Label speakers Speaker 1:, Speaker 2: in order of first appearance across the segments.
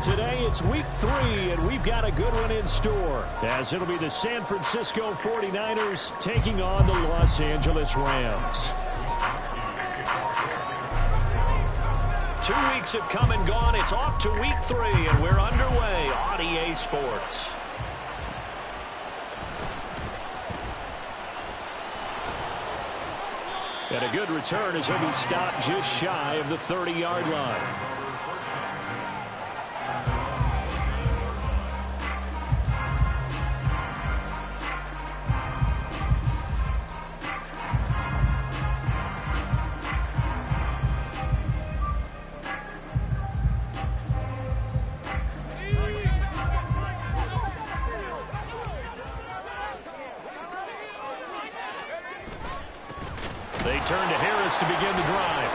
Speaker 1: Today it's week 3, and we've got a good one in store, as it'll be the San Francisco 49ers taking on the Los Angeles Rams. 2 weeks have come and gone. It's off to week 3, and we're underway on EA Sports. And a good return as he'll be stopped just shy of the 30-yard line. They turn to Harris to begin the drive.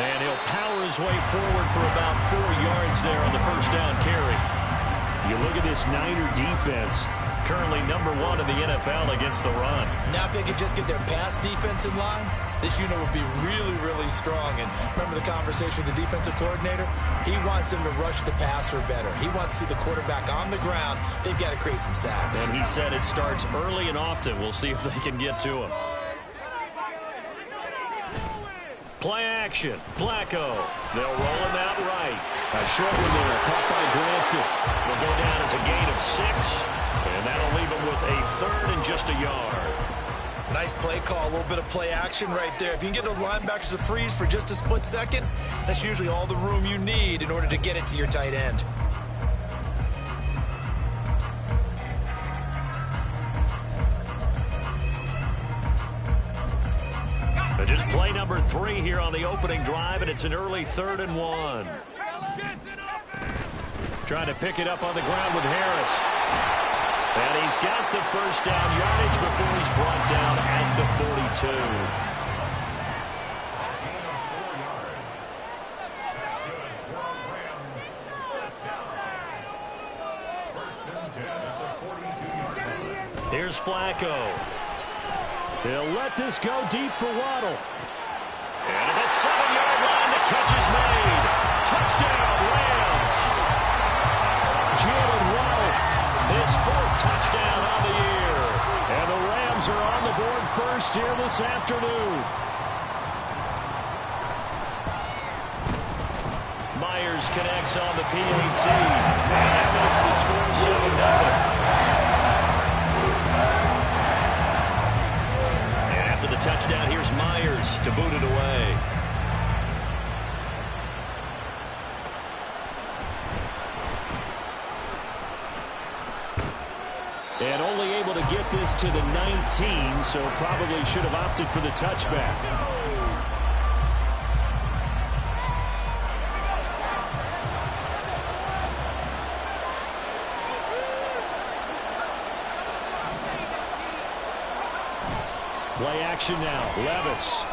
Speaker 1: And he'll power his way forward for about 4 yards there on the first down carry. You look at this Niner defense, currently #1 in the NFL against the run.
Speaker 2: Now if they could just get their pass defense in line, this unit would be really, really strong. And remember the conversation with the defensive coordinator? He wants them to rush the passer better. He wants to see the quarterback on the ground. They've got to create some sacks.
Speaker 1: And he said it starts early and often. We'll see if they can get to him. Play action. Flacco. They'll roll him out right. A short one there, caught by Granson. Will go down as a gain of 6, and that'll leave him with a 3rd and just a yard.
Speaker 2: Nice play call, a little bit of play action right there. If you can get those linebackers to freeze for just a split second, that's usually all the room you need in order to get it to your tight end.
Speaker 1: Just play number 3 here on the opening drive, and it's an early 3rd and 1. Trying to pick it up on the ground with Harris. And he's got the first down yardage before he's brought down at the 42. Here's Flacco. He'll let this go deep for Waddle. And at the 7-yard line, the catch is made. Touchdown, Rams. Jalen Waddle, his 4th touchdown on the year. And the Rams are on the board first here this afternoon. Myers connects on the PAT. And that makes the score 7-0. The touchdown, here's Myers to boot it away. And only able to get this to the 19, so probably should have opted for the touchback. Play action now. Levis.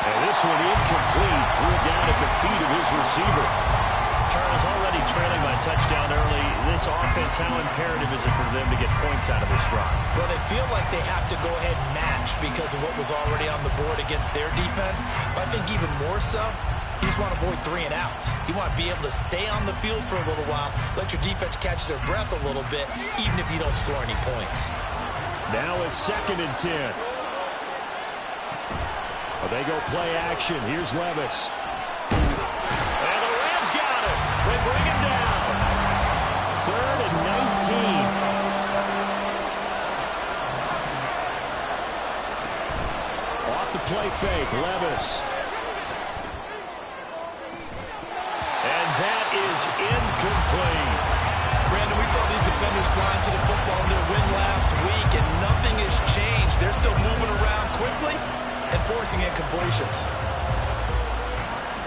Speaker 1: And this one incomplete. Threw it down at the feet of his receiver. Charles already trailing by touchdown early. This offense, how imperative is it for them to get points out of this drive?
Speaker 2: Well, they feel like they have to go ahead and match because of what was already on the board against their defense. But I think even more so, you just want to avoid 3 and outs. You want to be able to stay on the field for a little while, let your defense catch their breath a little bit, even if you don't score any points.
Speaker 1: Now it's 2nd and 10. Well, they go play action. Here's Levis. And the Rams got him. They bring him down. 3rd and 19. Off the play fake, Levis. That is incomplete.
Speaker 2: Brandon, we saw these defenders flying to the football in their win last week, and nothing has changed. They're still moving around quickly and forcing incompletions.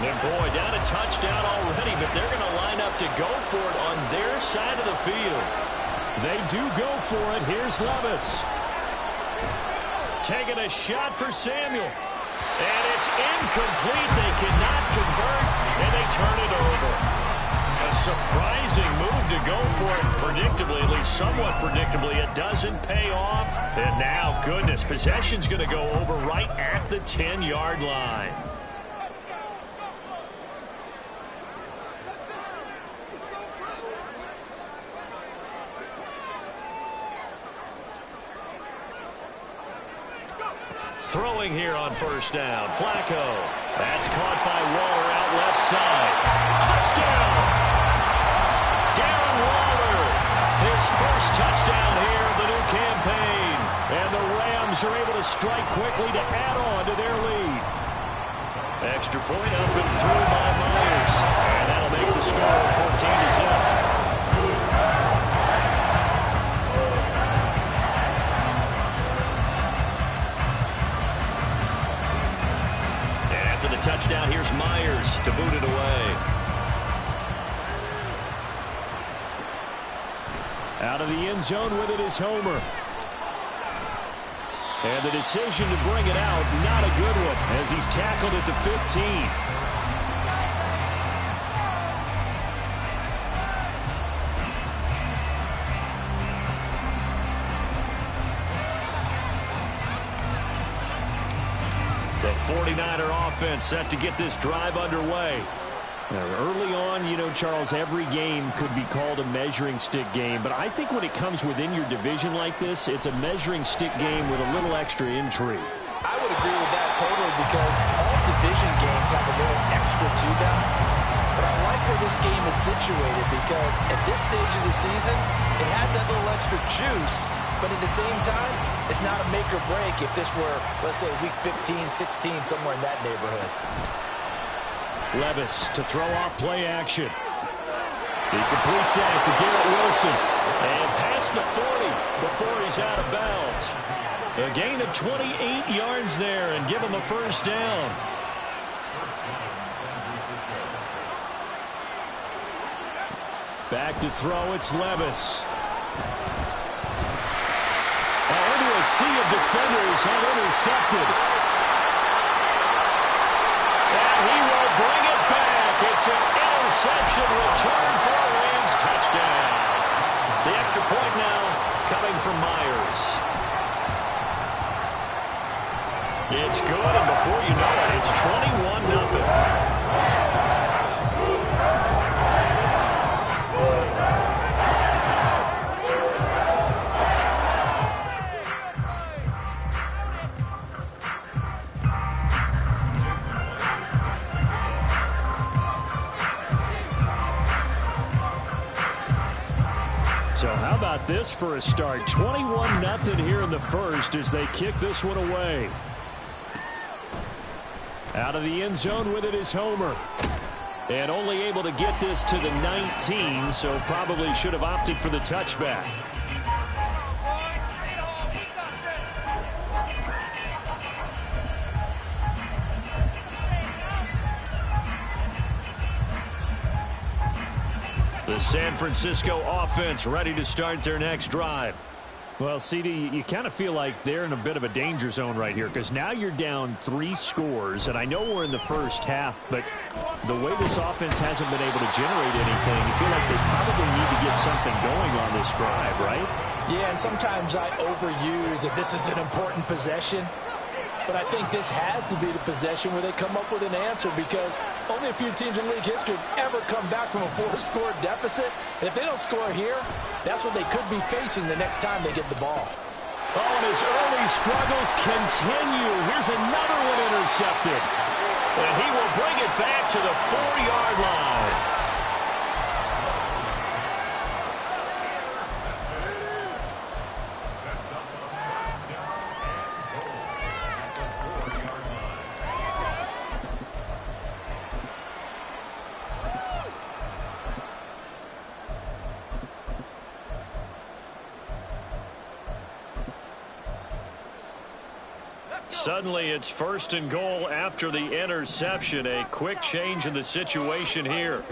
Speaker 1: And boy, down a touchdown already, but they're going to line up to go for it on their side of the field. They do go for it. Here's Levis. Taking a shot for Samuel. And it's incomplete. They cannot convert, and they turn it over. A surprising move to go for it. Predictably, at least somewhat predictably, it doesn't pay off. And now, goodness, possession's going to go over right at the 10-yard line. throwing here on first down. Flacco. That's caught by Waller out left side. Touchdown! Darren Waller. His first touchdown here of the new campaign. And the Rams are able to strike quickly to add on to their lead. Extra point up and through by Myers. And that'll make the score 14-0. Touchdown. Here's Myers to boot it away. Out of the end zone with it is Homer. And the decision to bring it out, not a good one, as he's tackled at the 15. The 49er offense set to get this drive underway. Now, early on, you know, Charles, every game could be called a measuring stick game. But I think when it comes within your division like this, it's a measuring stick game with a little extra intrigue.
Speaker 2: I would agree with that totally because all division games have a little extra to them. But I like where this game is situated because at this stage of the season, it has that little extra juice. But at the same time, it's not a make or break if this were, let's say, week 15, 16, somewhere in that neighborhood.
Speaker 1: Levis to throw off play action. He completes that to Garrett Wilson. And past the 40 before he's out of bounds. A gain of 28 yards there and give him a first down. Back to throw, it's Levis. A sea of defenders have intercepted. And he will bring it back. It's an interception return for a Rams touchdown. The extra point now coming from Myers. It's good, and before you know it, it's 21-0. So how about this for a start? 21-0 here in the first as they kick this one away. Out of the end zone with it is Homer. And only able to get this to the 19, so probably should have opted for the touchback. The San Francisco offense ready to start their next drive. Well, CD, you kind of feel like they're in a bit of a danger zone right here because now you're down 3 scores, and I know we're in the first half, but the way this offense hasn't been able to generate anything, you feel like they probably need to get something going on this drive, right?
Speaker 2: Yeah, and sometimes I overuse that this is an important possession. But I think this has to be the possession where they come up with an answer because only a few teams in league history have ever come back from a 4-score deficit. And if they don't score here, that's what they could be facing the next time they get the ball.
Speaker 1: Oh, and his early struggles continue. Here's another one intercepted. And he will bring it back to the 4-yard line. Suddenly, it's 1st and goal after the interception. A quick change in the situation here.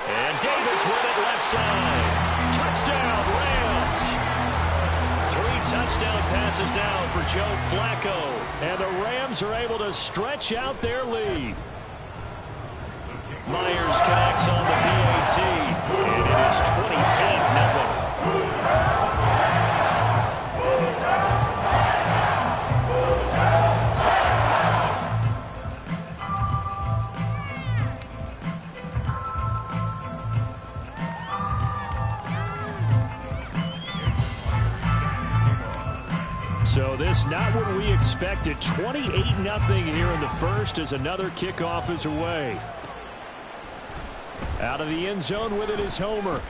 Speaker 1: And Davis with it left side. Touchdown, Rams. 3 touchdown passes now for Joe Flacco. And the Rams are able to stretch out their lead. Myers connects on the PAT. And it is 28-0. So just not what we expected. 28-0 here in the first as another kickoff is away. Out of the end zone with it is Homer.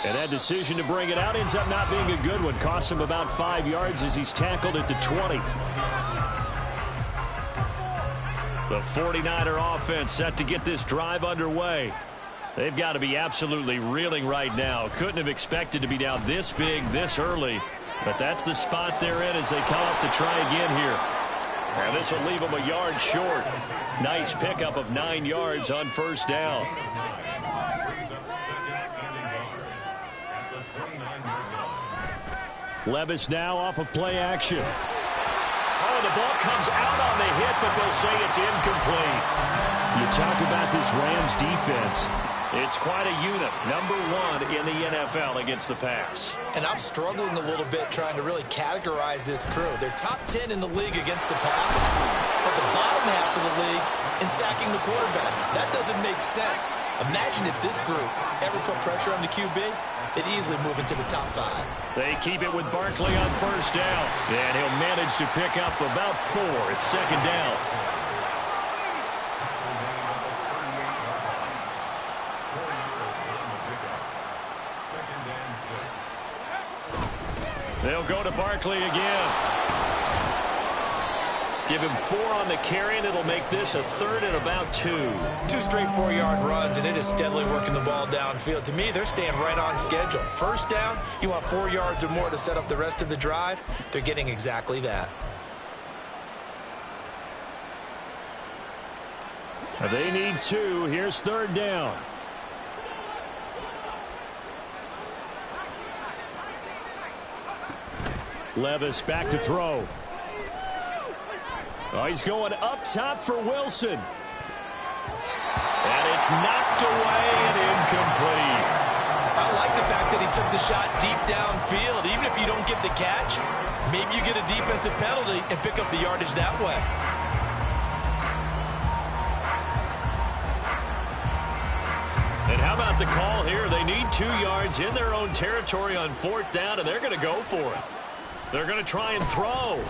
Speaker 1: And that decision to bring it out ends up not being a good one. Costs him about 5 yards as he's tackled at the 20. The 49er offense set to get this drive underway. They've got to be absolutely reeling right now. Couldn't have expected to be down this big this early. But that's the spot they're in as they come up to try again here. And this will leave them a yard short. Nice pickup of 9 yards on first down. Levis now off of play action. Oh, the ball comes out on the hit, but they'll say it's incomplete. You talk about this Rams defense. It's quite a unit, number 1 in the NFL against the pass.
Speaker 2: And I'm struggling a little bit trying to really categorize this crew. They're top 10 in the league against the pass, but the bottom half of the league in sacking the quarterback. That doesn't make sense. Imagine if this group ever put pressure on the QB, they'd easily move into the top 5.
Speaker 1: They keep it with Barkley on first down, and he'll manage to pick up about 4. It's second down. They'll go to Barkley again. Give him 4 on the carry, and it'll make this a third and about 2.
Speaker 2: 2 straight 4-yard runs, and it is steadily working the ball downfield. To me, they're staying right on schedule. First down, you want 4 yards or more to set up the rest of the drive. They're getting exactly that.
Speaker 1: They need 2. Here's third down. Levis back to throw. Oh, he's going up top for Wilson. And it's knocked away and incomplete.
Speaker 2: I like the fact that he took the shot deep downfield. Even if you don't get the catch, maybe you get a defensive penalty and pick up the yardage that way.
Speaker 1: And how about the call here? They need 2 yards in their own territory on fourth down, and they're going to go for it. They're going to try and throw.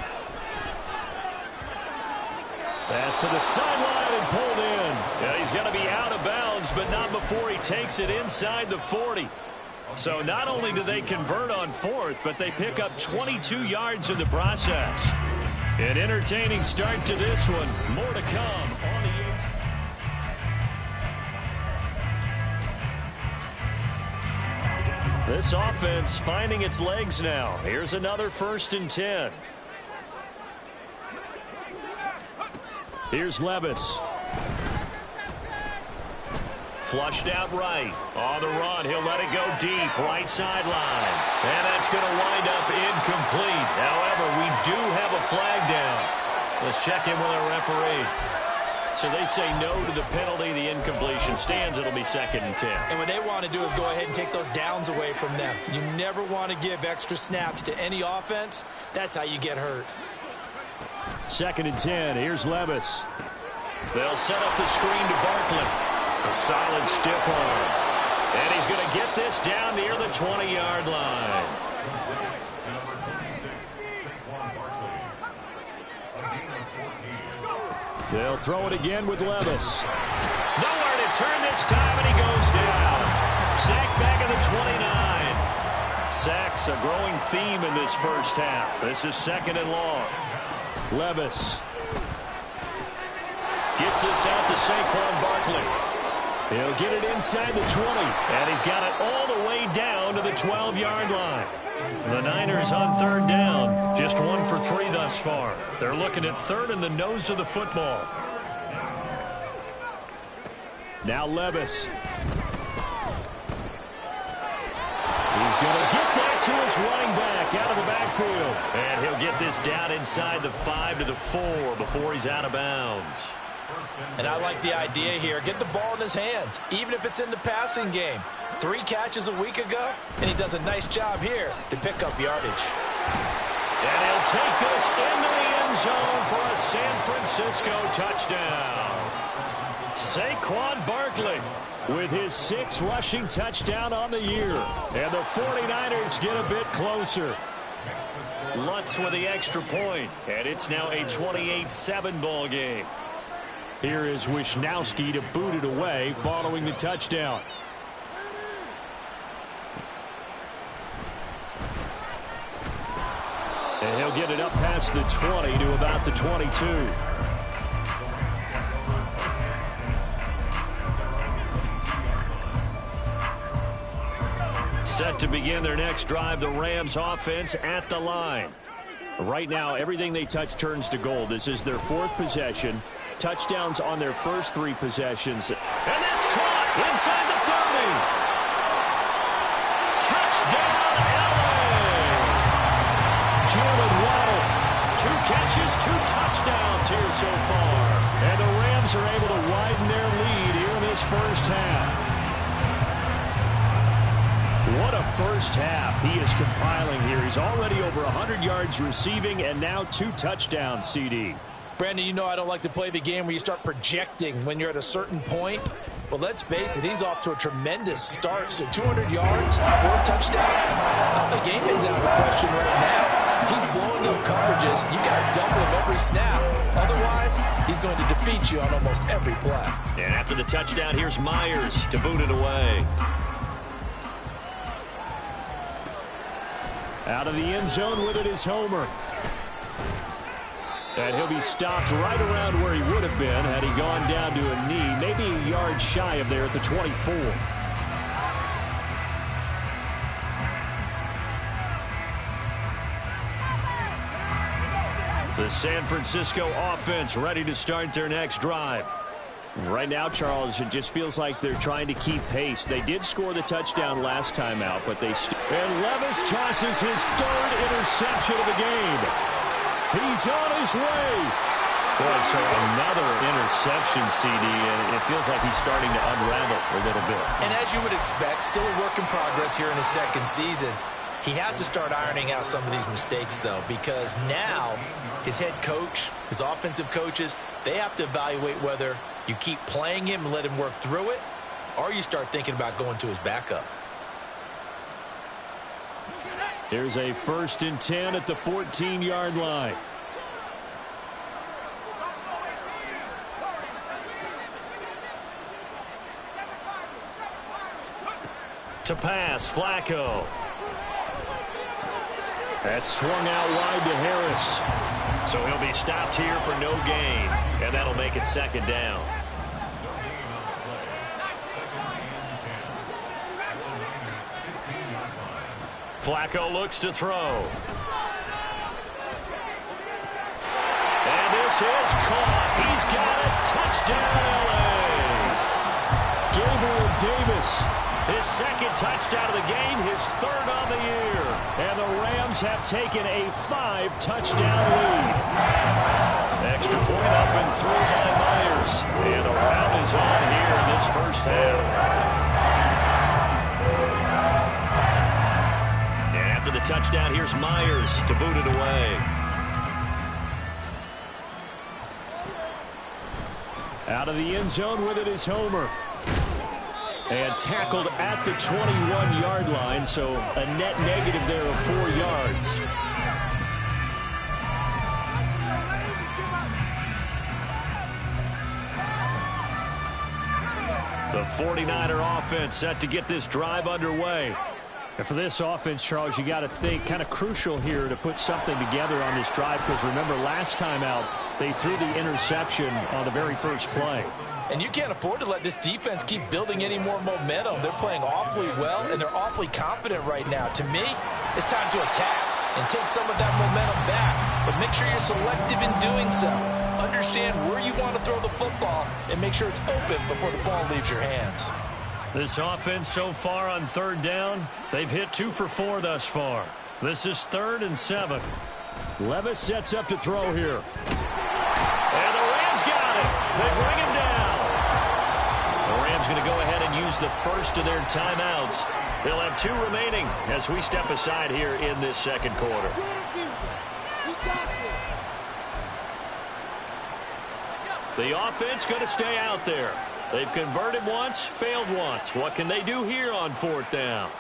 Speaker 1: Pass to the sideline and pulled in. Yeah, he's going to be out of bounds, but not before he takes it inside the 40. So not only do they convert on fourth, but they pick up 22 yards in the process. An entertaining start to this one. More to come on the inside. This offense finding its legs now. Here's another 1st and 10. Here's Levis. Flushed out right. On the run, he'll let it go deep. Right sideline. And that's going to wind up incomplete. However, we do have a flag down. Let's check in with our referee. So they say no to the penalty. The incompletion stands. It'll be 2nd and 10.
Speaker 2: And what they want to do is go ahead and take those downs away from them. You never want to give extra snaps to any offense. That's how you get hurt.
Speaker 1: 2nd and 10. Here's Levis. They'll set up the screen to Barkley. A solid stiff arm. And he's going to get this down near the 20-yard line. They'll throw it again with Levis. Nowhere to turn this time, and he goes down. Sack back at the 29. Sacks a growing theme in this first half. This is 2nd and long. Levis gets this out to Saquon Barkley. He'll get it inside the 20, and he's got it all the way down to the 12-yard line. The Niners on 3rd down, just 1 for 3 thus far. They're looking at 3rd in the nose of the football. Now Levis. He's going to get that to his running back out of the backfield. And he'll get this down inside the 5 to the 4 before he's out of bounds.
Speaker 2: And I like the idea here. Get the ball in his hands, even if it's in the passing game. 3 catches a week ago, and he does a nice job here to pick up yardage.
Speaker 1: And he'll take this into the end zone for a San Francisco touchdown. Saquon Barkley with his 6th rushing touchdown on the year. And the 49ers get a bit closer. Lutz with the extra point, and it's now a 28-7 ball game. Here is Wisnowski to boot it away following the touchdown. And he'll get it up past the 20 to about the 22. Set to begin their next drive, the Rams offense at the line. Right now, everything they touch turns to gold. This is their fourth possession. Touchdowns on their first three possessions. And that's caught inside the 30. Touchdown, LA! Jalen Waddle, 2 catches, 2 touchdowns here so far. And the Rams are able to widen their lead here in this first half. What a first half he is compiling here. He's already over 100 yards receiving and now 2 touchdowns, CD.
Speaker 2: Brandon, you know I don't like to play the game where you start projecting when you're at a certain point. But let's face it, he's off to a tremendous start. So 200 yards, 4 touchdowns. The game is out of question right now. He's blowing up coverages. You got to double him every snap. Otherwise, he's going to defeat you on almost every play.
Speaker 1: And after the touchdown, here's Myers to boot it away. Out of the end zone with it is Homer. And he'll be stopped right around where he would have been had he gone down to a knee, maybe a yard shy of there at the 24. The San Francisco offense ready to start their next drive. Right now, Charles, it just feels like they're trying to keep pace. They did score the touchdown last time out, but they... And Levis tosses his 3rd interception of the game. He's on his way. Boy, so another interception, CD, and it feels like he's starting to unravel a little bit.
Speaker 2: And as you would expect, still a work in progress here in his second season. He has to start ironing out some of these mistakes, though, because now his head coach, his offensive coaches, they have to evaluate whether you keep playing him and let him work through it, or you start thinking about going to his backup.
Speaker 1: Here's a 1st and 10 at the 14-yard line. To pass, Flacco. That's swung out wide to Harris. So he'll be stopped here for no gain, and that'll make it 2nd down. Flacco looks to throw. And this is caught. He's got it. Touchdown, LA. Gabriel Davis. His 2nd touchdown of the game, his 3rd on the year. And the Rams have taken a 5-touchdown lead. Extra point up and through by Myers. And a rout is on here in this first half. And after the touchdown, here's Myers to boot it away. Out of the end zone with it is Homer. And tackled at the 21-yard line, so a net negative there of 4 yards. The 49er offense set to get this drive underway. And for this offense, Charles, you got to think kind of crucial here to put something together on this drive, because remember last time out they threw the interception on the very first play.
Speaker 2: And you can't afford to let this defense keep building any more momentum. They're playing awfully well, and they're awfully confident right now. To me, it's time to attack and take some of that momentum back. But make sure you're selective in doing so. Understand where you want to throw the football and make sure it's open before the ball leaves your hands.
Speaker 1: This offense so far on 3rd down, they've hit 2 for 4 thus far. This is 3rd and 7. Levis sets up to throw here. And the Rams got it. They bring him down. The Rams going to go ahead and use the first of their timeouts. They'll have 2 remaining as we step aside here in this 2nd quarter. The offense going to stay out there. They've converted once, failed once. What can they do here on 4th down?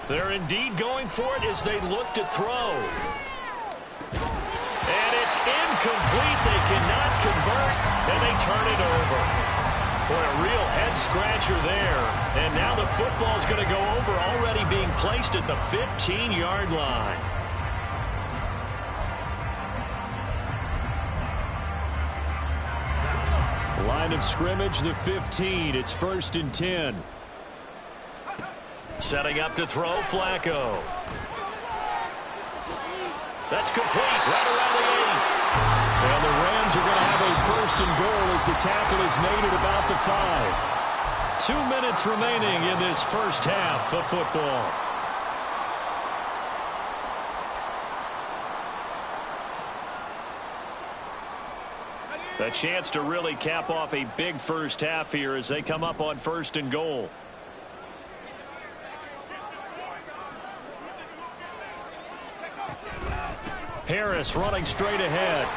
Speaker 1: They're indeed going for it as they look to throw. And it's incomplete. They cannot convert, and they turn it over. Boy, a real head-scratcher there. And now the football's going to go over, already being placed at the 15-yard line. Line of scrimmage, the 15. It's 1st and 10. Setting up to throw, Flacco. That's complete, right around the 8. And the Rams are going to have a 1st and goal as the tackle is made at about the 5. 2 minutes remaining in this first half of football. A chance to really cap off a big first half here as they come up on 1st and goal. Harris running straight ahead.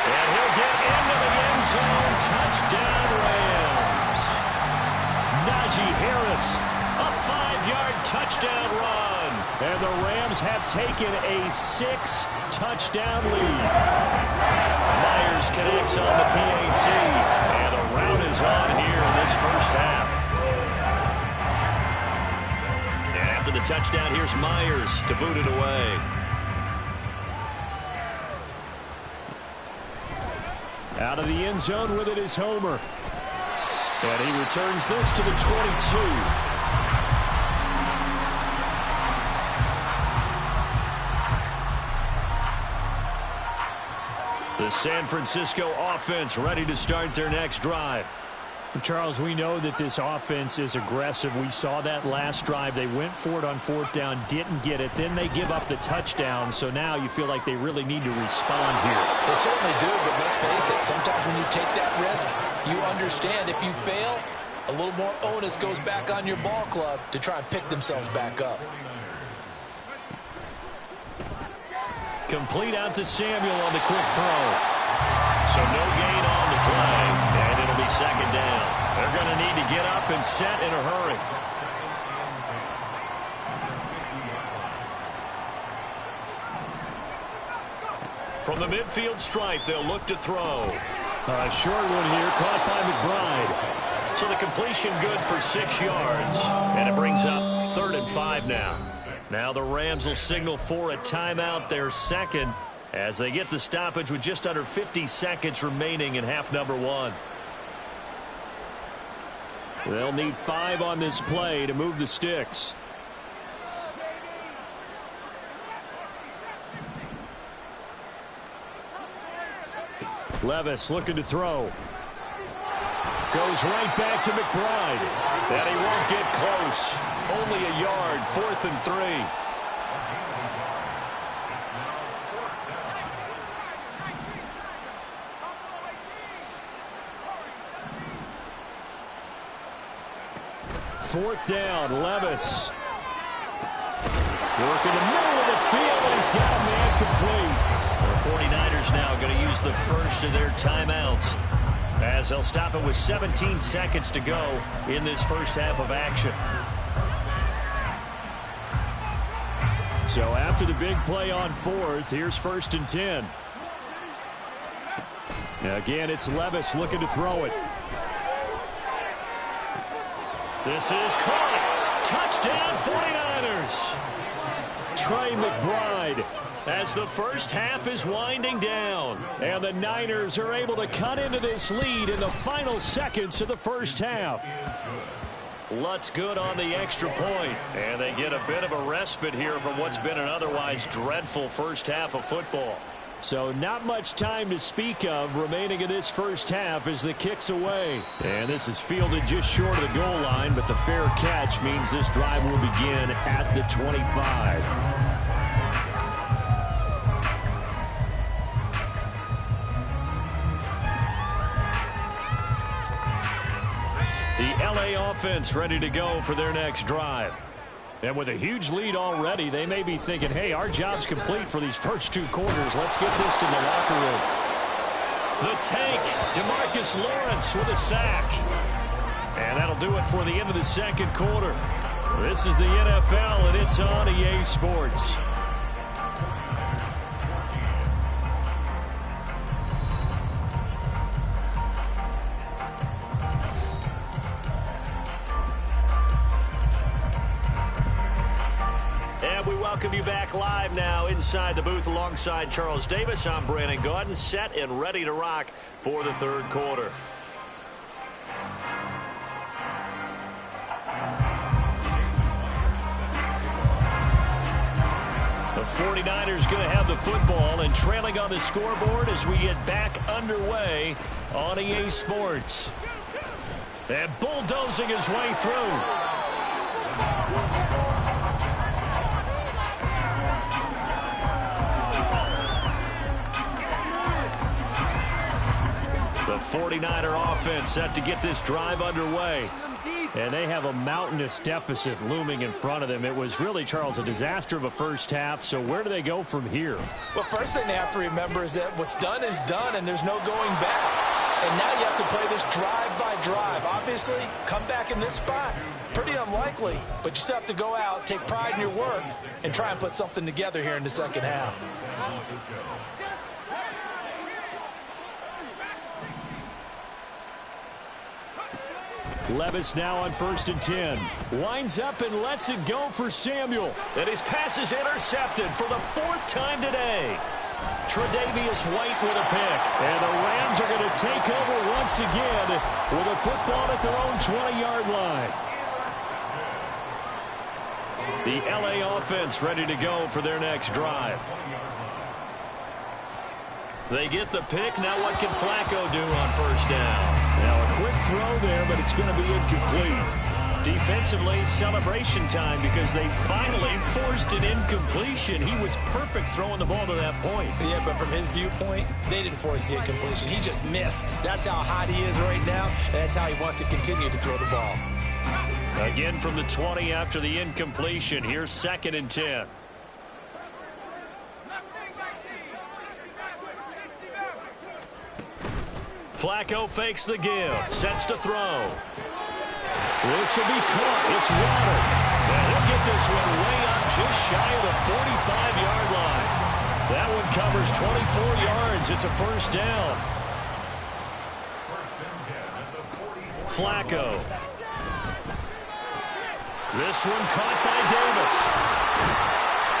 Speaker 1: And he'll get into the end zone. Touchdown, Rams. Najee Harris, a 5-yard touchdown run. And the Rams have taken a 6-touchdown lead. Myers connects on the PAT. And a rout is on here in this first half. And after the touchdown, here's Myers to boot it away. Out of the end zone with it is Homer. And he returns this to the 22. The San Francisco offense ready to start their next drive.
Speaker 3: Charles, we know that this offense is aggressive. We saw that last drive. They went for it on 4th down, didn't get it. Then they give up the touchdown. So now you feel like they really need to respond here.
Speaker 2: They certainly do, but let's face it. Sometimes when you take that risk, you understand if you fail, a little more onus goes back on your ball club to try and pick themselves back up.
Speaker 1: Complete out to Samuel on the quick throw. So no gain on the play, and it'll be 2nd down. They're going to need to get up and set in a hurry. From the midfield stripe, they'll look to throw. A short one here, caught by McBride. So the completion good for 6 yards, and it brings up 3rd and 5 now. Now the Rams will signal for a timeout, their 2nd, as they get the stoppage with just under 50 seconds remaining in half number 1. They'll need 5 on this play to move the sticks. Levis looking to throw. Goes right back to McBride. And he won't get close. Only a yard, 4th and 3. Fourth down, Levis. Working the middle of the field, and he's got a man complete. The 49ers now going to use the first of their timeouts, as they'll stop it with 17 seconds to go in this first half of action. So after the big play on 4th, here's 1st and 10. Now again, it's Levis looking to throw it. This is caught. Touchdown 49ers. Trey McBride as the first half is winding down. And the Niners are able to cut into this lead in the final seconds of the first half. Lutz good on the extra point. And they get a bit of a respite here from what's been an otherwise dreadful first half of football. So not much time to speak of remaining in this first half as the kick's away. And this is fielded just short of the goal line, but the fair catch means this drive will begin at the 25. The LA offense ready to go for their next drive. And with a huge lead already, they may be thinking, hey, our job's complete for these first 2 quarters. Let's get this to the locker room. The tank, DeMarcus Lawrence with a sack. And that'll do it for the end of the second quarter.
Speaker 3: This is the NFL, and it's on EA Sports. And we welcome you back live now inside the booth alongside Charles Davis. I'm Brandon Gaudin, set and ready to rock for the third quarter. The 49ers going to have the football and trailing on the scoreboard as we get back underway on EA Sports. And bulldozing his way through. The 49er offense set to get this drive underway. And they have a mountainous deficit looming in front of them. It was really, Charles, a disaster of a first half. So where do they go from here?
Speaker 2: Well, first thing they have to remember is that what's done is done, and there's no going back. And now you have to play this drive by drive. Obviously, come back in this spot, pretty unlikely. But you still have to go out, take pride in your work, and try and put something together here in the second half.
Speaker 3: Levis now on 1st and 10. Winds up and lets it go for Samuel.
Speaker 1: And his pass is intercepted for the 4th time today. Tre'Davious White with a pick.
Speaker 3: And the Rams are going to take over once again with a football at their own 20-yard line. The LA offense ready to go for their next drive.
Speaker 1: They get the pick. Now what can Flacco do on 1st down?
Speaker 3: Now a quick throw there, but it's going to be incomplete.
Speaker 1: Defensively, celebration time because they finally forced an incompletion. He was perfect throwing the ball to that point.
Speaker 2: Yeah, but from his viewpoint, they didn't force the incompletion. He just missed. That's how hot he is right now, and that's how he wants to continue to throw the ball.
Speaker 1: Again from the 20 after the incompletion. Here's 2nd and 10. Flacco fakes the give, sets to throw.
Speaker 3: This will be caught. It's Waddle.
Speaker 1: And he'll get this one way up just shy of the 45-yard line. That one covers 24 yards. It's a 1st down. Flacco. This one caught by Davis.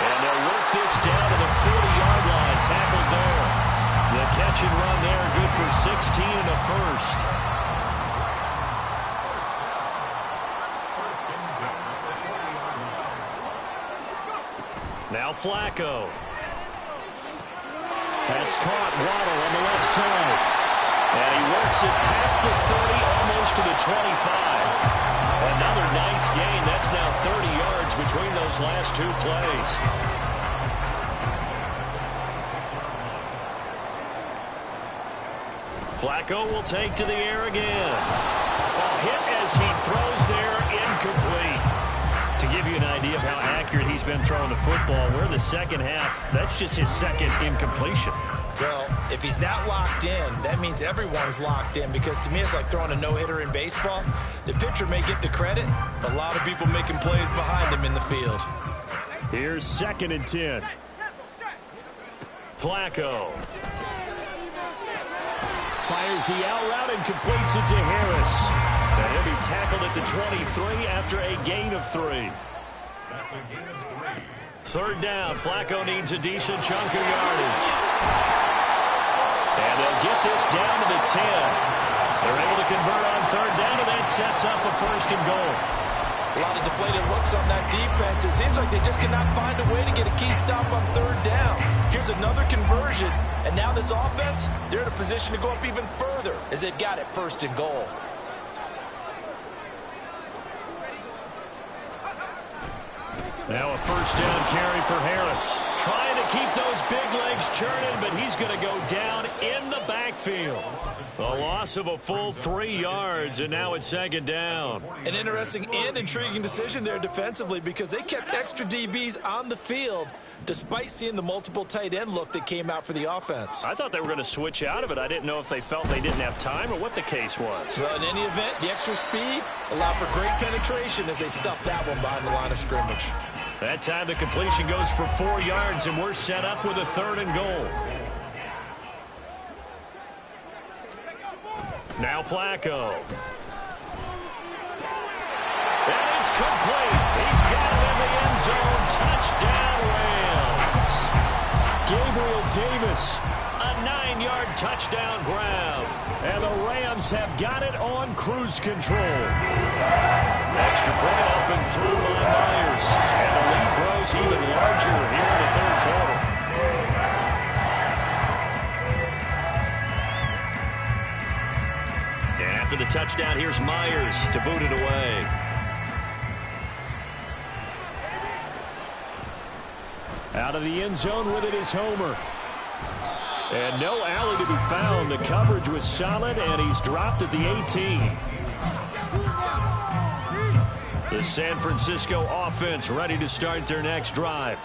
Speaker 1: And they'll work this down to the 40-yard line. Tackled there. The catch and run there, good for 16 and a 1st. Now Flacco. That's caught. Waddle on the left side. And he works it past the 30, almost to the 25. Another nice gain. That's now 30 yards between those last 2 plays. Flacco will take to the air again. A hit as he throws there, incomplete. To give you an idea of how accurate he's been throwing the football, we're in the second half. That's just his 2nd incompletion.
Speaker 2: Well, if he's not locked in, that means everyone's locked in, because to me it's like throwing a no-hitter in baseball. The pitcher may get the credit, but a lot of people making plays behind him in the field.
Speaker 3: Here's 2nd and 10.
Speaker 1: Flacco.
Speaker 3: Fires the out route and completes it to Harris.
Speaker 1: And he'll be tackled at the 23 after a gain of 3. 3rd down. Flacco needs a decent chunk of yardage. And they'll get this down to the 10. They're able to convert on 3rd down, and that sets up a 1st and goal.
Speaker 2: A lot of deflated looks on that defense. It seems like they just cannot find a way to get a key stop on 3rd down. Here's another conversion, and now this offense, they're in a position to go up even further as they've got it 1st and goal.
Speaker 1: Now a 1st down carry for Harris. Trying to keep those big legs churning, but he's going to go down in the backfield. backfield. A loss of a full 3 yards, and now it's second down.
Speaker 2: An interesting and intriguing decision there defensively because they kept extra DBs on the field despite seeing the multiple tight end look that came out for the offense.
Speaker 3: I thought they were going to switch out of it. I didn't know if they felt they didn't have time or what the case was.
Speaker 2: Well, in any event, the extra speed allowed for great penetration as they stuffed that one behind the line of scrimmage.
Speaker 1: That time the completion goes for 4 yards, and we're set up with a 3rd and goal. Now Flacco. And it's complete. He's got it in the end zone. Touchdown, Rams. Gabriel Davis, a 9-yard touchdown grab. And the Rams have got it on cruise control. Extra point up and through by Myers. And the lead grows even larger here in the 3rd quarter. After the touchdown, here's Myers to boot it away. Out of the end zone with it is Homer. And no alley to be found. The coverage was solid, and he's dropped at the 18. The San Francisco offense ready to start their next drive.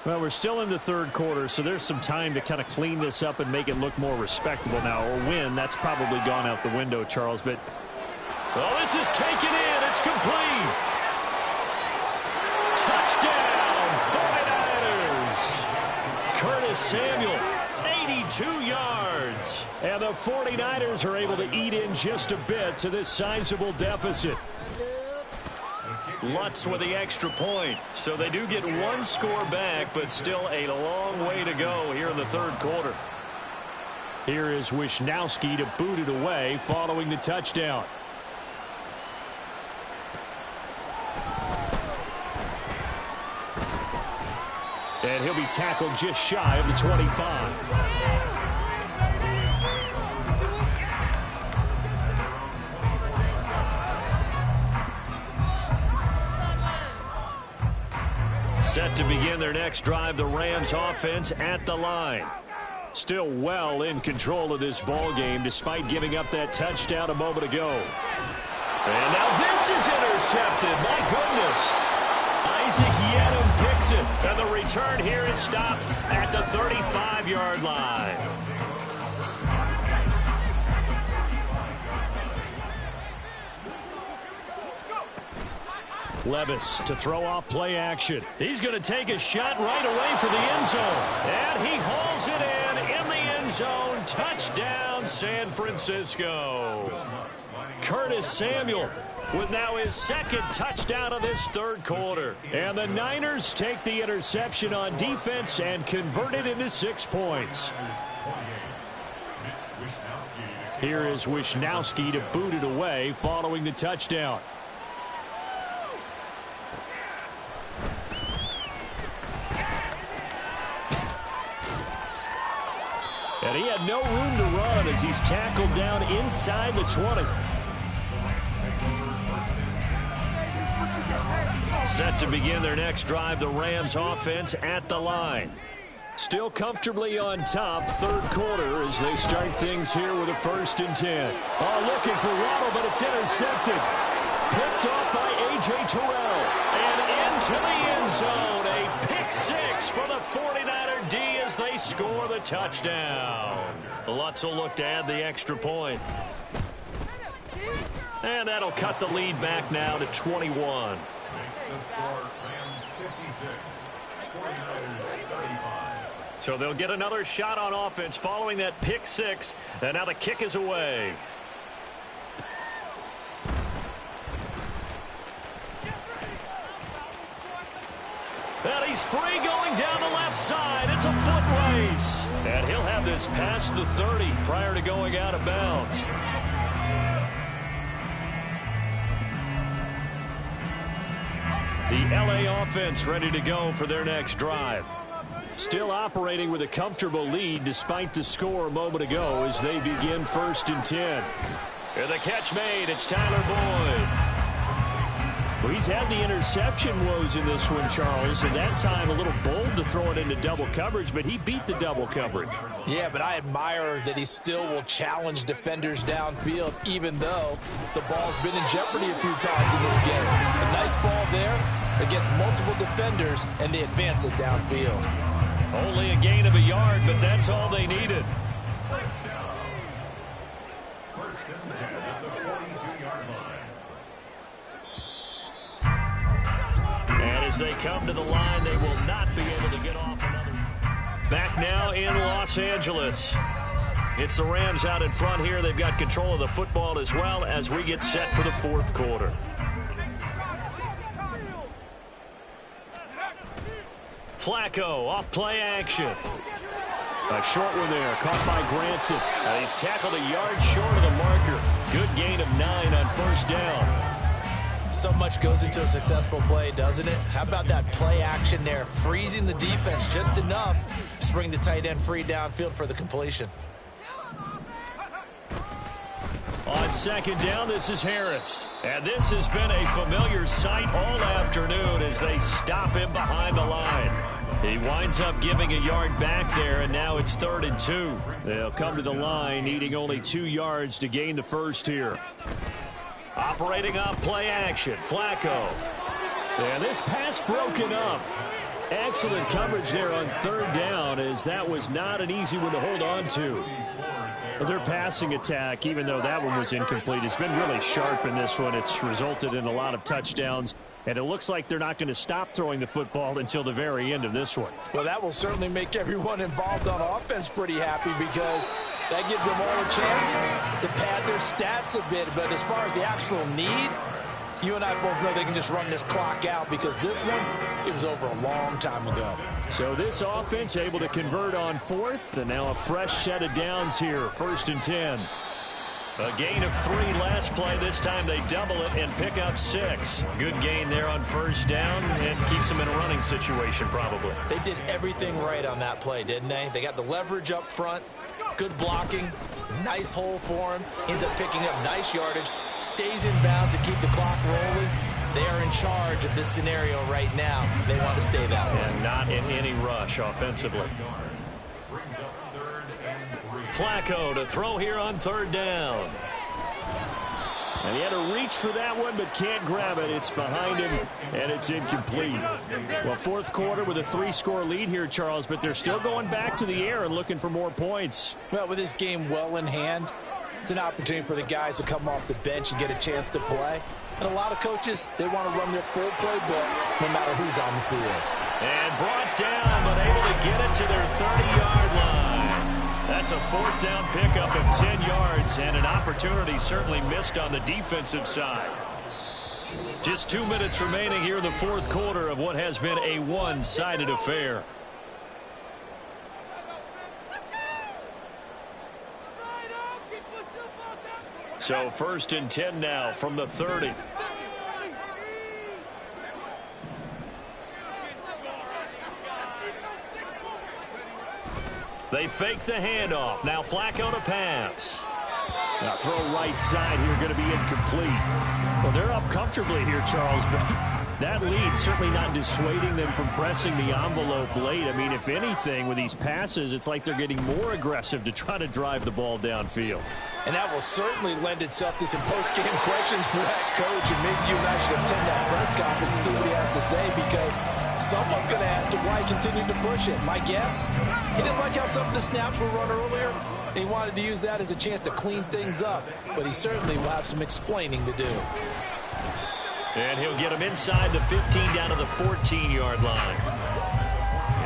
Speaker 3: Well, we're still in the 3rd quarter, so there's some time to kind of clean this up and make it look more respectable now. Or win, that's probably gone out the window, Charles. But
Speaker 1: well, this is taken in. It's complete. Touchdown, 49ers. Curtis Samuel, 82 yards. And the 49ers are able to eat in just a bit to this sizable deficit. Lutz with the extra point. So they do get 1 score back, but still a long way to go here in the 3rd quarter.
Speaker 3: Here is Wisnowski to boot it away following the touchdown. And he'll be tackled just shy of the 25.
Speaker 1: Set to begin their next drive, the Rams offense at the line. Still well in control of this ball game despite giving up that touchdown a moment ago. And now this is intercepted. My goodness. Isaac Yiadom picks it. And the return here is stopped at the 35-yard line. Levis to throw off play action. He's going to take a shot right away for the end zone. And he hauls it in the end zone. Touchdown, San Francisco. Curtis Samuel with now his 2nd touchdown of this 3rd quarter. And the Niners take the interception on defense and convert it into 6 points. Here is Wisnowski to boot it away following the touchdown. And he had no room to run as he's tackled down inside the 20. Set to begin their next drive, the Rams offense at the line. Still comfortably on top, 3rd quarter as they start things here with a 1st and 10. Oh, looking for Waddle, but it's intercepted. Picked off by A.J. Terrell. And into the end zone. A pick 6 for the 49er D as they score the touchdown. Lutz will look to add the extra point. And that'll cut the lead back now to 21. So they'll get another shot on offense following that pick 6. And now the kick is away. And he's free going down the left side. It's a foot race. And he'll have this past the 30 prior to going out of bounds. The LA offense ready to go for their next drive. Still operating with a comfortable lead despite the score a moment ago as they begin 1st and 10. And the catch made. It's Tyler Boyd.
Speaker 3: He's had the interception woes in this one, Charles, and that time a little bold to throw it into double coverage, but he beat the double coverage.
Speaker 2: Yeah, but I admire that he still will challenge defenders downfield, even though the ball's been in jeopardy a few times in this game. A nice ball there against multiple defenders, and they advance it downfield.
Speaker 3: Only a gain of a yard, but that's all they needed. And as they come to the line, they will not be able to get off another. Back now in Los Angeles. It's the Rams out in front here. They've got control of the football as well as we get set for the fourth quarter. Flacco off play action. A short one there, caught by Granson. He's tackled a yard short of the marker. Good gain of 9 on first down.
Speaker 2: So much goes into a successful play, doesn't it? How about that play action there, freezing the defense just enough to bring the tight end free downfield for the completion.
Speaker 3: On second down, this is Harris. And this has been a familiar sight all afternoon as they stop him behind the line. He winds up giving a yard back there, and now it's 3rd and 2. They'll come to the line, needing only 2 yards to gain the first here. Operating off play action, Flacco. And this pass broken up. Excellent coverage there on 3rd down, as that was not an easy one to hold on to. Their passing attack, even though that one was incomplete, has been really sharp in this one. It's resulted in a lot of touchdowns, and it looks like they're not going to stop throwing the football until the very end of this one.
Speaker 2: Well, that will certainly make everyone involved on offense pretty happy, because that gives them all a chance to pad their stats a bit. But as far as the actual need, you and I both know they can just run this clock out, because this one, it was over a long time ago.
Speaker 3: So this offense able to convert on 4th, and now a fresh set of downs here, 1st and 10. A gain of 3 last play. This time they double it and pick up 6. Good gain there on first down, and keeps them in a running situation probably.
Speaker 2: They did everything right on that play, didn't they? They got the leverage up front, good blocking, nice hole for him, ends up picking up nice yardage, stays in bounds to keep the clock rolling. They are in charge of this scenario right now. They want to stay that way.
Speaker 3: And not in any rush offensively. Flacco to throw here on 3rd down. And he had to reach for that one, but can't grab it. It's behind him, and it's incomplete. Well, 4th quarter with a 3-score lead here, Charles, but they're still going back to the air and looking for more points.
Speaker 2: Well, with this game well in hand, it's an opportunity for the guys to come off the bench and get a chance to play. And a lot of coaches, they want to run their full playbook no matter who's on the field.
Speaker 3: And brought down, but able to get it to their 30-yard line. That's a 4th down pickup of 10 yards, and an opportunity certainly missed on the defensive side. Just 2 minutes remaining here in the 4th quarter of what has been a one-sided affair. So 1st and 10 now from the 30. They fake the handoff. Now Flacco to pass. Now throw right side here, going to be incomplete. Well, they're up comfortably here, Charles, but that lead certainly not dissuading them from pressing the envelope late. I mean, if anything, with these passes, it's like they're getting more aggressive to try to drive the ball downfield.
Speaker 2: And that will certainly lend itself to some post-game questions for that coach, and maybe you and I should attend that press conference and see what he has to say, because someone's going to ask him why he continued to push it. My guess, he didn't like how some of the snaps were run earlier, and he wanted to use that as a chance to clean things up, but he certainly will have some explaining to do.
Speaker 3: And he'll get him inside the 15 down to the 14-yard line.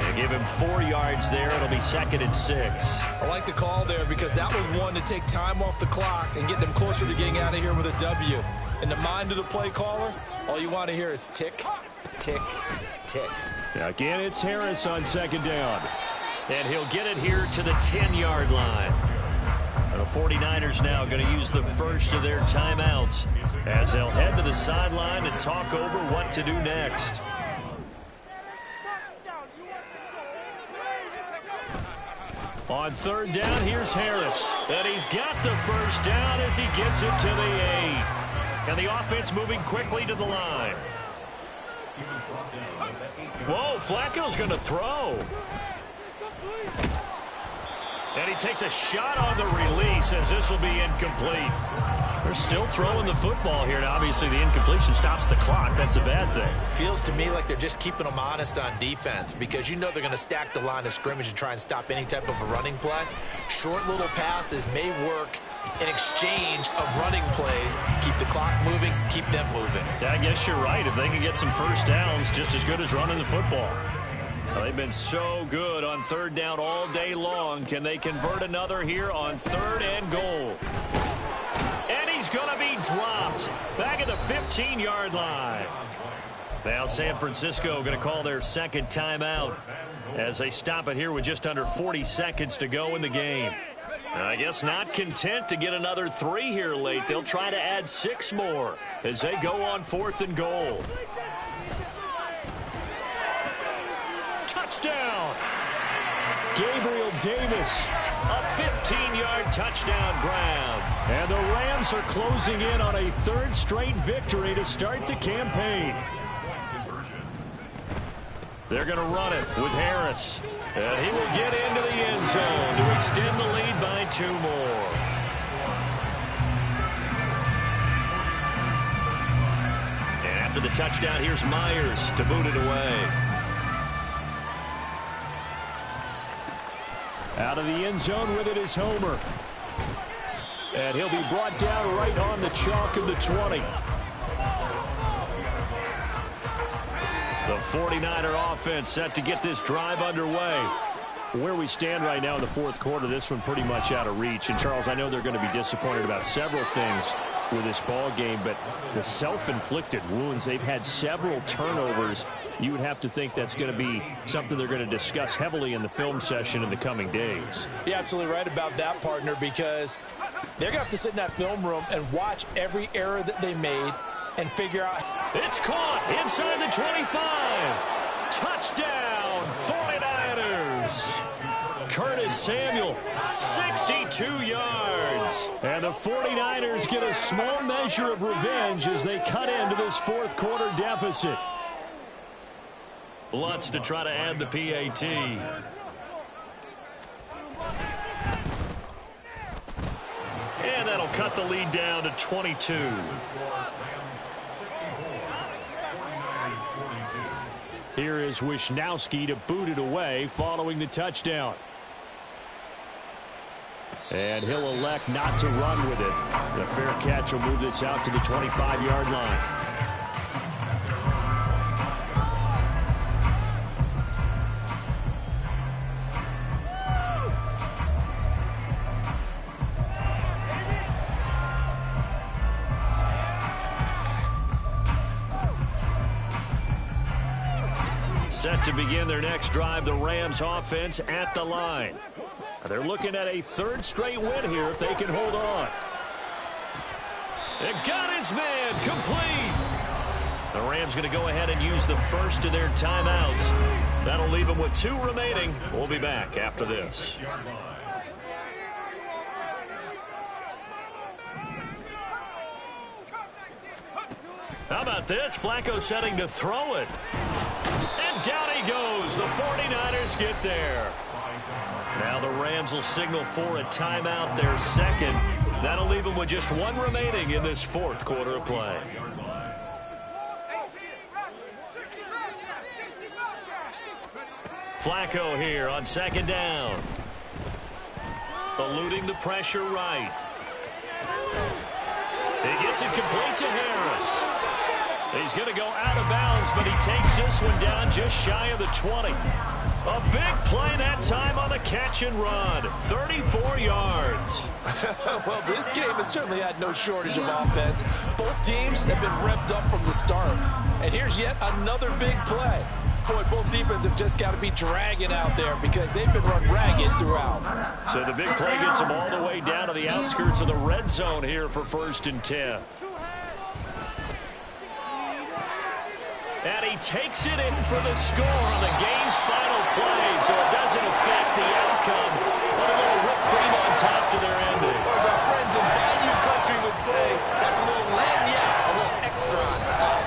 Speaker 3: And give him 4 yards there. It'll be 2nd and 6.
Speaker 2: I like the call there, because that was one to take time off the clock and get them closer to getting out of here with a W. In the mind of the play caller, all you want to hear is tick, tick, tick.
Speaker 3: Again, it's Harris on 2nd down. And he'll get it here to the 10-yard line. The 49ers now going to use the first of their timeouts as they'll head to the sideline and talk over what to do next. On 3rd down, here's Harris. And he's got the first down as he gets it to the 8. And the offense moving quickly to the line. Whoa, Flacco's going to throw. And he takes a shot on the release as this will be incomplete. They're still throwing the football here. And obviously, the incompletion stops the clock. That's a bad thing.
Speaker 2: Feels to me like they're just keeping them honest on defense because you know they're going to stack the line of scrimmage and try and stop any type of a running play. Short little passes may work in exchange of running plays. Keep the clock moving, keep them moving.
Speaker 3: I guess you're right. If they can get some first downs, just as good as running the football. Well, they've been so good on third down all day long. Can they convert another here on 3rd and goal? And he's going to be dropped back at the 15-yard line. Now San Francisco going to call their second timeout as they stop it here with just under 40 seconds to go in the game. I guess not content to get another 3 here late. They'll try to add 6 more as they go on 4th and goal. Touchdown! Gabriel Davis, a 15-yard touchdown grab. And the Rams are closing in on a 3rd straight victory to start the campaign. They're going to run it with Harris. And he will get into the end zone to extend the lead by 2 more. And after the touchdown, here's Myers to boot it away. Out of the end zone with it is Homer. And he'll be brought down right on the chalk of the 20. The 49er offense set to get this drive underway. Where we stand right now in the 4th quarter, this one pretty much out of reach. And, Charles, I know they're going to be disappointed about several things with this ball game, but the self-inflicted wounds, they've had several turnovers. You would have to think that's going to be something they're going to discuss heavily in the film session in the coming days.
Speaker 2: You're absolutely right about that, partner, because they're going to have to sit in that film room and watch every error that they made and figure out.
Speaker 3: It's caught inside the 25. Touchdown, 49ers. Curtis Samuel, 62 yards. And the 49ers get a small measure of revenge as they cut into this 4th quarter deficit. Lutz to try to add the PAT. And that'll cut the lead down to 22. Here is Wisnowski to boot it away following the touchdown. And he'll elect not to run with it. The fair catch will move this out to the 25-yard line. Set to begin their next drive, the Rams offense at the line. They're looking at a 3rd straight win here if they can hold on. And got his man complete. The Rams going to go ahead and use the first of their timeouts. That'll leave them with 2 remaining. We'll be back after this. How about this? Flacco setting to throw it. And down he goes. The 49ers get there. Now the Rams will signal for a timeout, their second. That'll leave them with just 1 remaining in this 4th quarter of play. Flacco here on 2nd down. Eluding the pressure right. He gets it complete to Harris. He's going to go out of bounds, but he takes this one down just shy of the 20. A big play that time on the catch and run. 34 yards.
Speaker 2: Well, this game has certainly had no shortage of offense. Both teams have been revved up from the start. And here's yet another big play. Boy, both defenses have just got to be dragging out there because they've been run ragged throughout.
Speaker 3: So the big play gets them all the way down to the outskirts of the red zone here for 1st and 10. And he takes it in for the score on the game's final play, so it doesn't affect the outcome. But a little whipped cream on top to their ending.
Speaker 2: Or as our friends in Bayou Country would say, that's a little lagniappe, a little extra on top.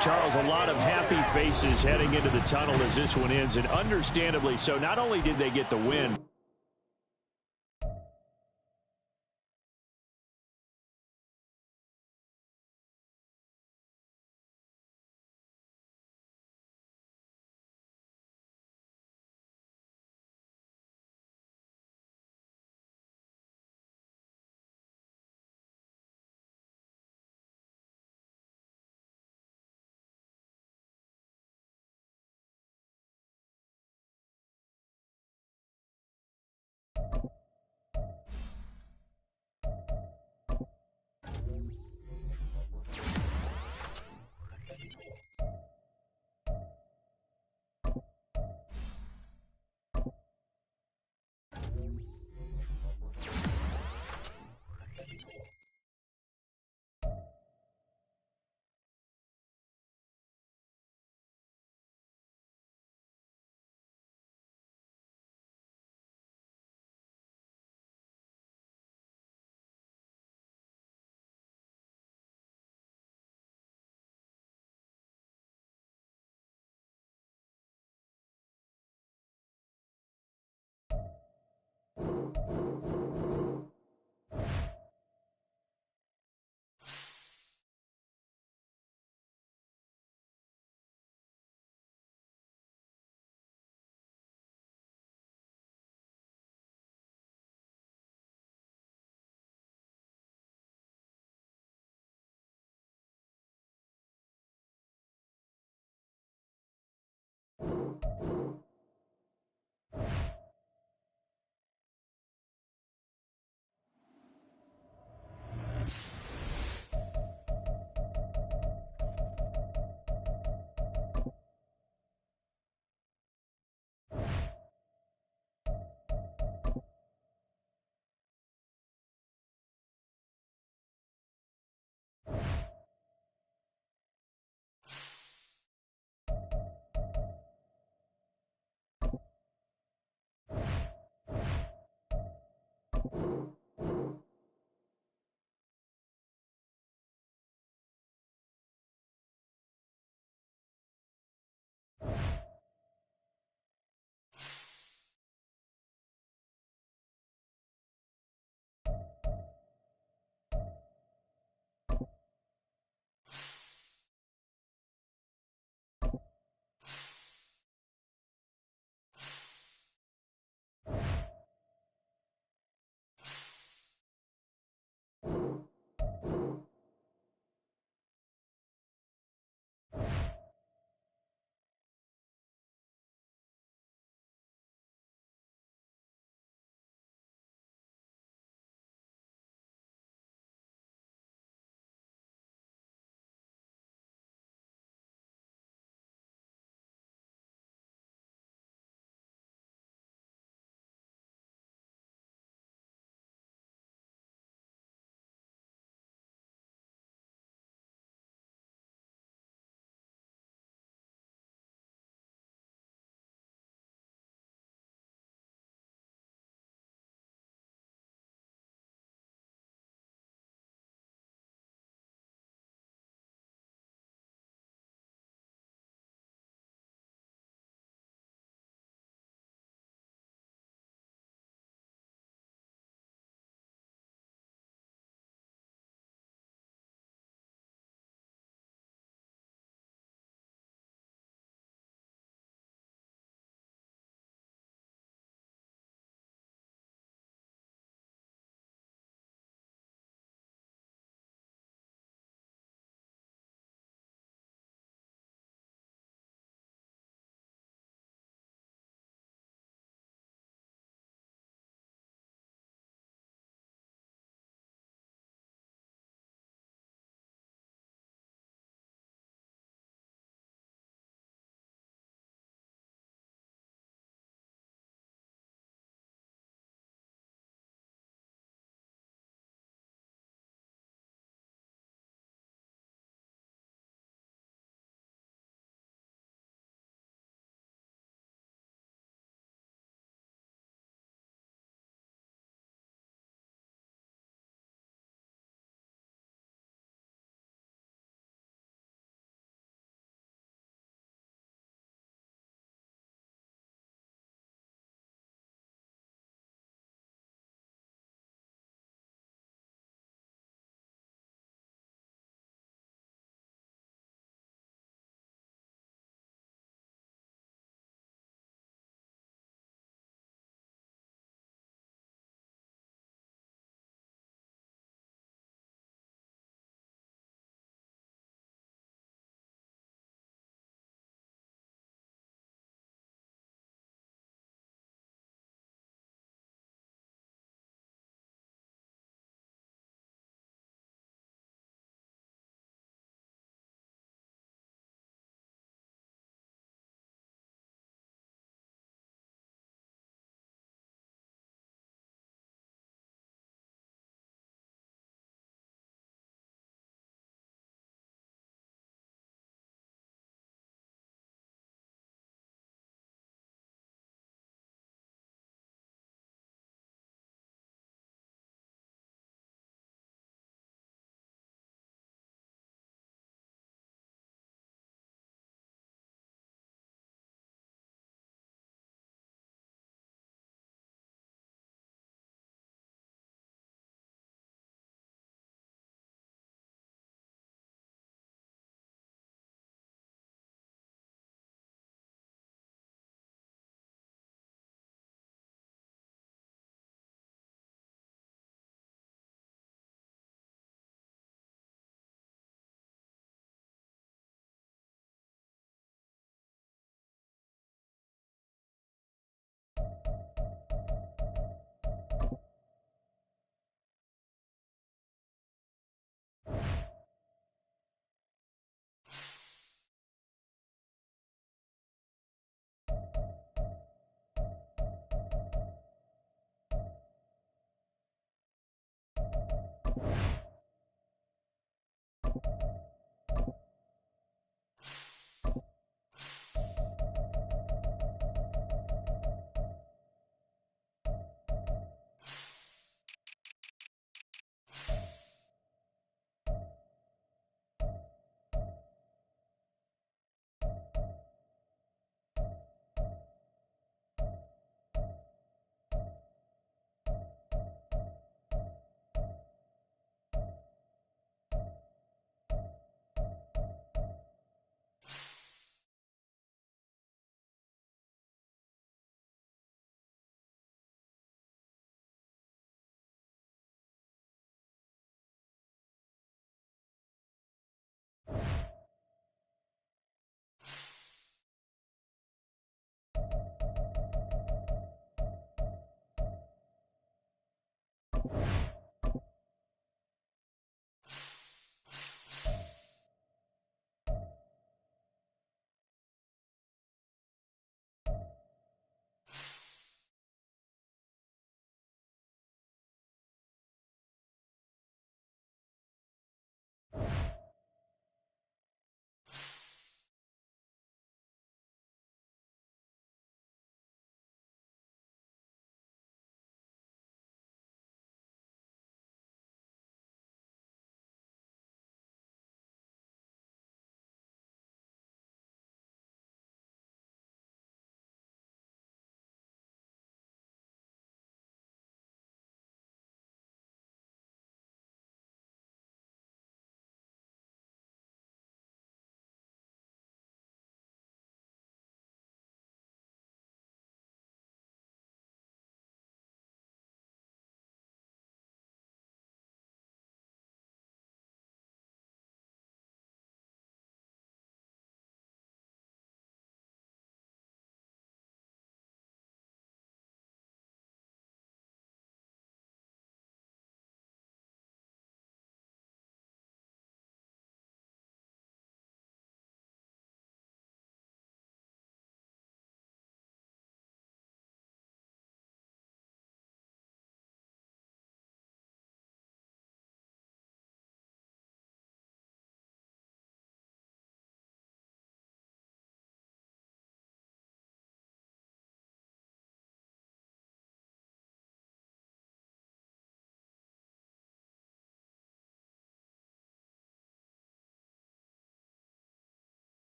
Speaker 3: Charles, a lot of happy faces heading into the tunnel as this one ends, and understandably so. Not only did they get the win,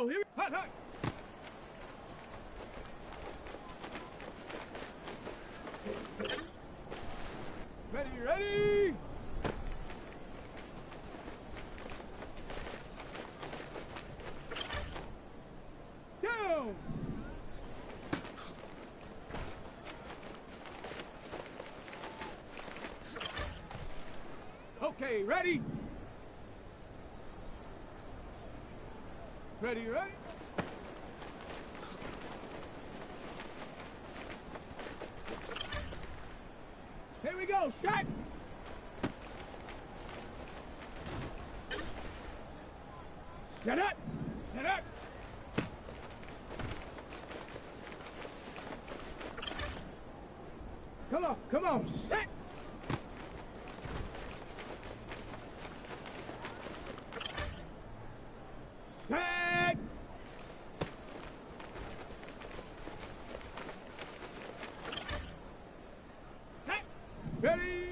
Speaker 4: go. Here we hot, hot. Ready, ready. Down. Okay, ready? Ready, ready? Here we go, shot! Shut up! Shut up! Come on, set! Set! Set! Ready!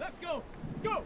Speaker 4: Let's go! Go!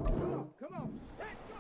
Speaker 4: Come on. Set, go.